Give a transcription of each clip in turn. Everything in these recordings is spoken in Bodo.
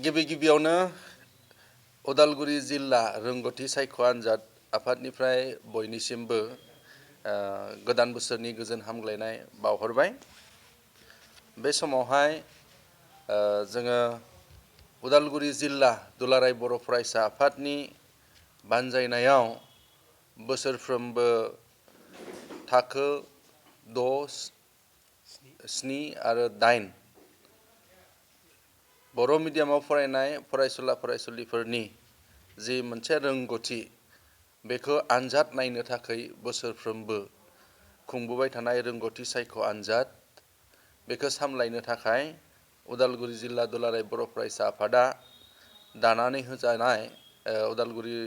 गिबियावनो उदालगुरि जिल्ला रोंगौथि सायख' आनजाद आफादनिफ्राय बयनिसिमबो गोदान बोसोरनि गोजोन हामग्लायनाय बावहरबाय। बे समावहाय जोङो उदालगुरि जिल्ला दुलाराय बर' फरायसा आफादनि बानजायनायाव बोसोरफ्रोमबो थाखो 6, 7 आरो 8 बर' मिडियामाव फरायनाय फरायसुला फरायसुलिफोरनि जि मोनसे रोंगौथि बेखौ आनजाद नायनो थाखाय बोसोरफ्रोमबो खुंबोबाय थानाय रोंगौथि सायख' आनजाद बेखौ सामलायनो थाखाय उदालगुरि जिल्ला दुलाराय बर' फरायसा आफादा दानानै होजानाय उदालगुरि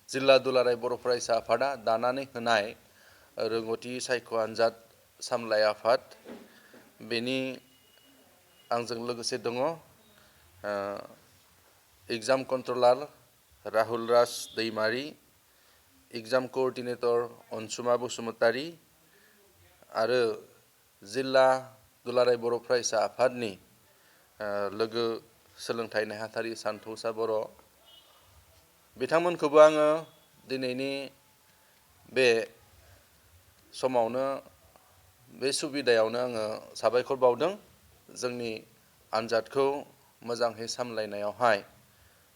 जिल्ला दुलाराय बर' फरायसा आफादा दानानै होनाय रोंगौथि सायख' आनजाद सामलाय आफाद बेनि आंजों लोगोसे दङ exam controller Rahul Raj Daimary, exam coordinator अनसुमा बसुमतारी आरो जिल्ला दुलाराय बर' फरायसा आफादनि लोगो सोलोंथाइ नेहाथारि सानथौसा बर' बिथांमोनखौबो आङो दिनैनि बे समावनो बे सुबिदायावनो आङो साबायखर बावदों। जोंनि आनजादखौ मोजाङै सामलायनायावहाय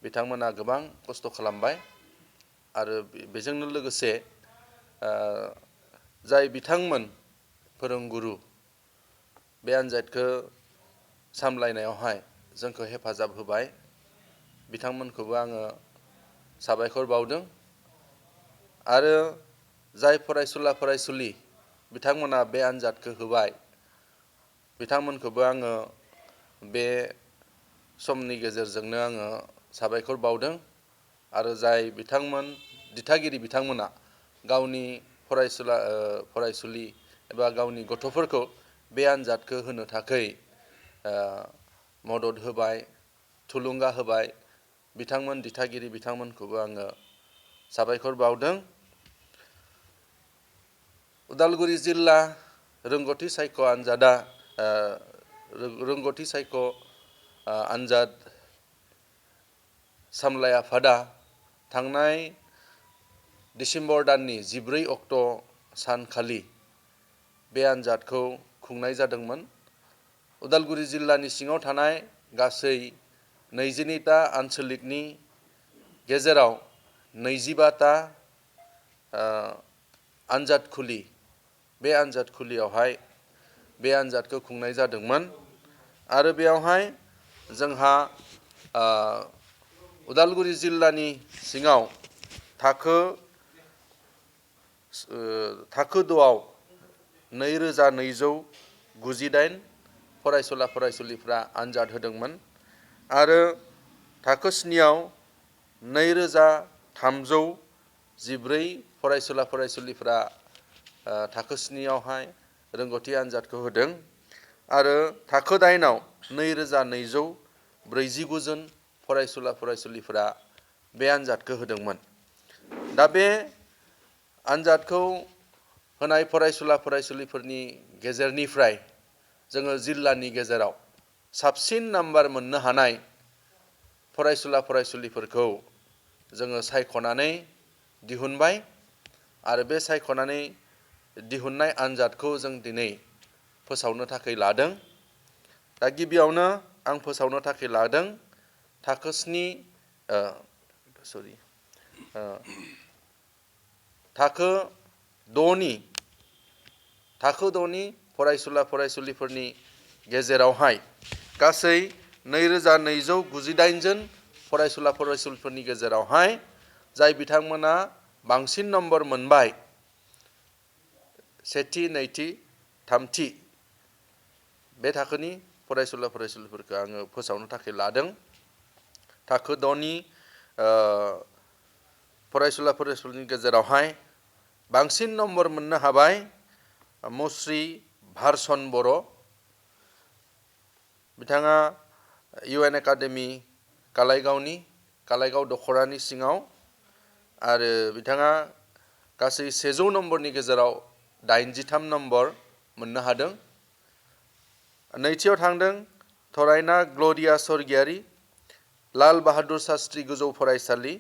बिथांमोना गोबां खस्थ' खालामबाय आरो बेजोंनो लोगोसे जाय बिथांमोन फोरोंगुरु बे आनजादखौ सामलायनायावहाय जोंखौ हेफाजाब होबाय बिथांमोनखौबो आङो साबायखर बावदों आरो जाय फरायसुला फरायसुलि बिथांमोना बे आनजादखौ होबाय बिथांमोनखौबो आङो बे समनि गेजेरजोंनो आङो साबायखर बावदों आरो जाय बिथांमोन दिथागिरि बिथांमोना गावनि फरायसुलि एबा गावनि गथ'फोरखौ बे आनजादखौ होनो थाखाय मदद होबाय थुलुंगा होबाय बिथांमोन दिथागिरि बिथांमोनखौबो आङो साबायखर बावदों। उदालगुरि जिल्ला रोंगौथि सायख' आनजादा रोंगौथि सायख' आनजाद सामलाय आफादा थांनाय डिसेम्बर दाननि 14 अक्ट' सानखालि बे आनजादखौ खुंनाय जादोंमोन। उदालगुरि जिल्लानि सिङाव थानाय गासै 22टा आनसलिकनि गेजेराव 25टा आनजादखुलि बे आनजादखुलियावहाय बे आनजादखौ खुंनाय जादोंमोन आरो बेयावहाय जोंहा उदालगुरि जिल्लानि सिङाव थाखो 6आव 2298 फरायसुला फरायसुलिफ्रा आनजाद होदोंमोन आरो थाखो 7आव 2314 फरायसुला फरायसुलिफ्रा थाखो 7आवहाय रोंगौथि आनजादखौ होदों आरो थाखो 8आव 2249 जन फरायसुला फरायसुलिफ्रा बे आनजादखौ होदोंमोन। दा बे आनजादखौ होनाय फरायसुला फरायसुलिफोरनि गेजेरनिफ्राय जोङो जिल्लानि गेजेराव साबसिन नाम्बार मोननो हानाय फरायसुला फरायसुलिफोरखौ जोङो सायख'नानै दिहुनबाय आरो बे सायख'नानै दिहुननाय आनजादखौ जों दिनै फोसावनो थाखाय लादों। दा गिबियावनो आं फोसावनो थाखाय लादों थाखो 6नि फरायसुला फरायसुलिफोरनि गेजेरावहाय गासै 2298 जन फरायसुला फरायसुलिफोरनि गेजेरावहाय जाय बिथांमोना बांसिन नम्बर मोनबाय सेथि नैथि थामथि बे थाखोनि फरायसुला फरायसुलिफोरखौ आङो फोसावनो थाखाय लादों। थाखो 6नि फरायसुला फरायसुलिनि गेजेरावहाय बांसिन नम्बर मोननो हाबाय मुस्रि भारसन बर' बिथाङा UN एकाडेमि कालाइगाव दख'रानि सिङाव आरो बिथाङा गासै 100 नम्बरनि गेजेराव 83 नम्बर मोननो हादों। नैथियाव थांदों थरायना ग्ल'रिया सरगियारि लाल बाहादुर शास्त्री गोजौ फरायसालि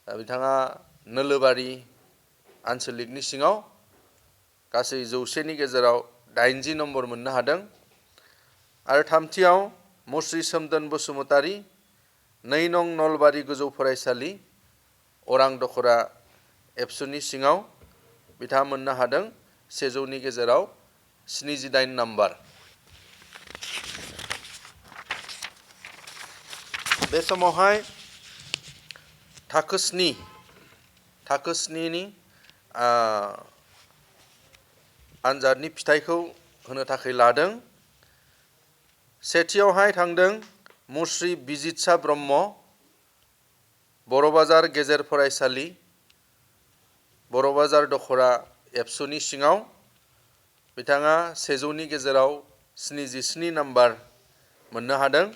बिथाङा नोलोबारि आनसलिकनि सिङाव गासै 100नि गेजेराव 80 नम्बर मोननो हादों। आरो थामथियाव मुस्रि सोमदोन बसुमतारी 2 नं नलबारि गोजौ फरायसालि अरां दखरा एबसुनि सिङाव बिथाङा मोननो हादों 100नि गेजेराव 78 नम्बर। बे समावहाय थाखो 7 नि आनजादनि फिथाइखौ होनो थाखाय लादों। सेथियावहाय थांदों मुस्रि बिजितसा ब्रह्म बर'बाजार गेजेर फरायसालि बर'बाजार दखरा एबसुनि सिङाव बिथाङा 100नि गेजेराव 77 नम्बर मोननो हादों।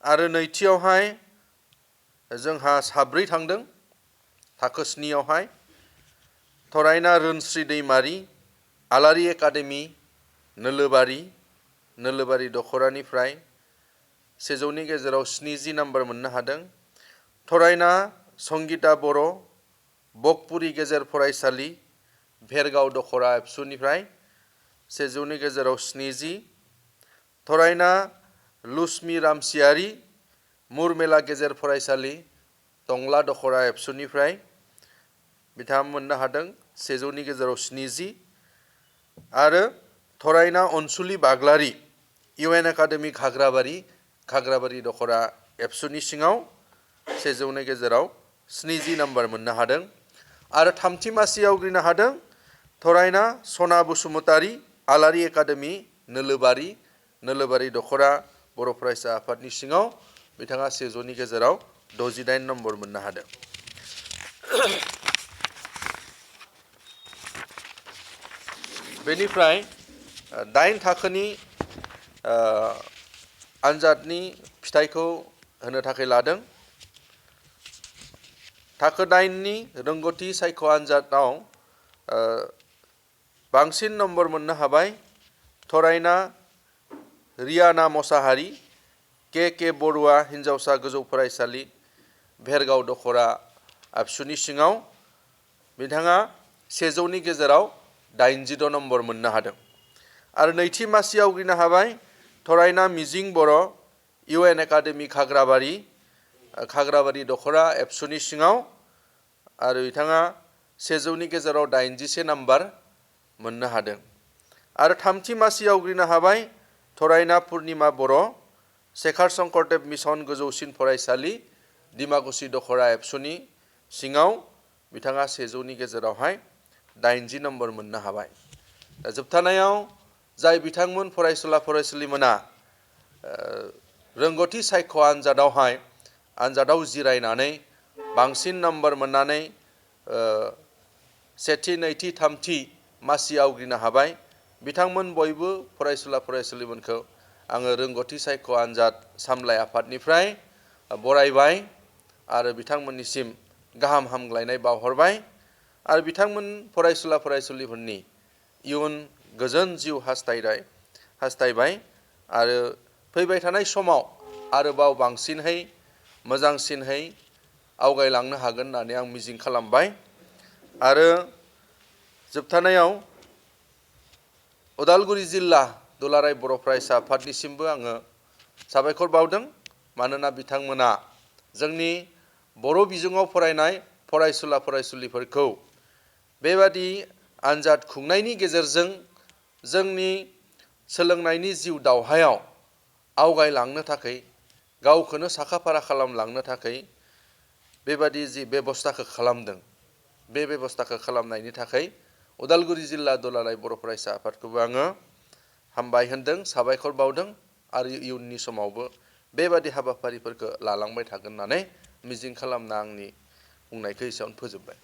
आरो नैथियावहाय जोंहा साब्रै थांदों थाखो 7आवहाय थरायना रोनस्रि दैमारि आलारि एकाडेमि नोलोबारि दखरानिफ्राय 100नि गेजेराव 70 नम्बर मोननो हादों। थरायना संगिता बर' बकपुरी गेजेर फरायसालि भेरगाव दखरा एबसुनिफ्राय 100नि गेजेराव 70। थरायना लुसमि रामसियारि मुरमेला गेजेर फरायसालि टंला दखरा एबसुनिफ्राय बिथाङा मोननो हादों 100नि गेजेराव 70। आरो थरायना अनसुलि बाग्लारि इउएन एकाडेमि खाग्राबारि दखरा एबसुनि सिङाव 100नि गेजेराव 70 नम्बर मोननो हादों। आरो थामथि मासि आवग्रिनो हादों थरायना सना बसुमतारी आलारि एकाडेमि नोलोबारि दखरा बर' फरायसा आफादनि सिङाव बिथाङा 100नि गेजेराव 68 नम्बर मोननो हादों। बेनिफ्राय 8 थाखोनि आनजादनि फिथाइखौ होनो थाखाय लादों। थाखो 8नि रोंगौथि सायख' आनजादाव बांसिन नम्बर मोननो हाबाय थरायना रियाना मसाहारि के बरुवा हिन्जावसा गोजौ फरायसालि भेरगाव दखरा एबसुनि सिङाव बिथाङा 100नि गेजेराव 86 नम्बर मोननो हादों। आरो नैथि मासि आवग्रिनो हाबाय थरायना मिजिं बर' इउएन एकाडेमि खाग्राबारि दखरा एबसुनि सिङाव आरो बिथाङा 100नि गेजेराव 81 नम्बर मोननो हादों। आरो थामथि मासि आवग्रिनो हाबाय थरायना पुर्निमा बर' शेखार शंकरदेव मिसन गोजौसिन फरायसालि डिमाकुसि दखरा एबसुनि सिङाव बिथाङा 100नि गेजेरावहाय 80 नम्बर मोननो हाबाय। दा जोबथानायाव जाय बिथांमोन फरायसुला फरायसुलिमोना रोंगौथि सायख' आनजादाव जिरायनानै बांसिन नम्बर मोननानै सेथि नैथि थामथि मासि आवग्रिनो हाबाय बिथांमोन बयबो फरायसुला फरायसुलिमोनखौ आङो रोंगौथि सायख' आनजाद सामलाय आफादनिफ्राय बरायबाय आरो बिथांमोननिसिम गाहाम हामग्लायनाय बावहरबाय आरो बिथांमोन फरायसुला फरायसुलिफोरनि इयुन गोजोन जिउ हास्थायबाय आरो फैबाय थानाय समाव आरोबाव बांसिनहै मोजांसिनहै आवगायलांनो हागोन होननानै आं मिजिं खालामबाय। आरो जोबथानायाव उदालगुरि जिल्ला दुलाराय बर' फरायसा आफादनिसिमबो आङो साबायखर बावदों मानोना बिथांमोना जोंनि बर' बिजोङाव फरायनाय फरायसुला फरायसुलिफोरखौ बेबादि आनजाद खुंनायनि गेजेरजों जोंनि सोलोंनायनि जिउ दावहायाव आवगायलांनो थाखाय गावखौनो साखाफारा खालामलांनो थाखाय बेबादि जि बेबस्थाखौ खालामदों बे बेबस्थाखौ खालामनायनि थाखाय उदालगुरि जिल्ला दुलाराय बर' फरायसा आफादखौबो आङो हामबाय होनदों साबायखर बावदों आरो इयुननि समावबो बेबादि हाबाफारिफोरखौ लालांबाय थागोन होननानै मिजिं खालामना आंनि बुंनायखौ एसेयावनो फोजोबबाय।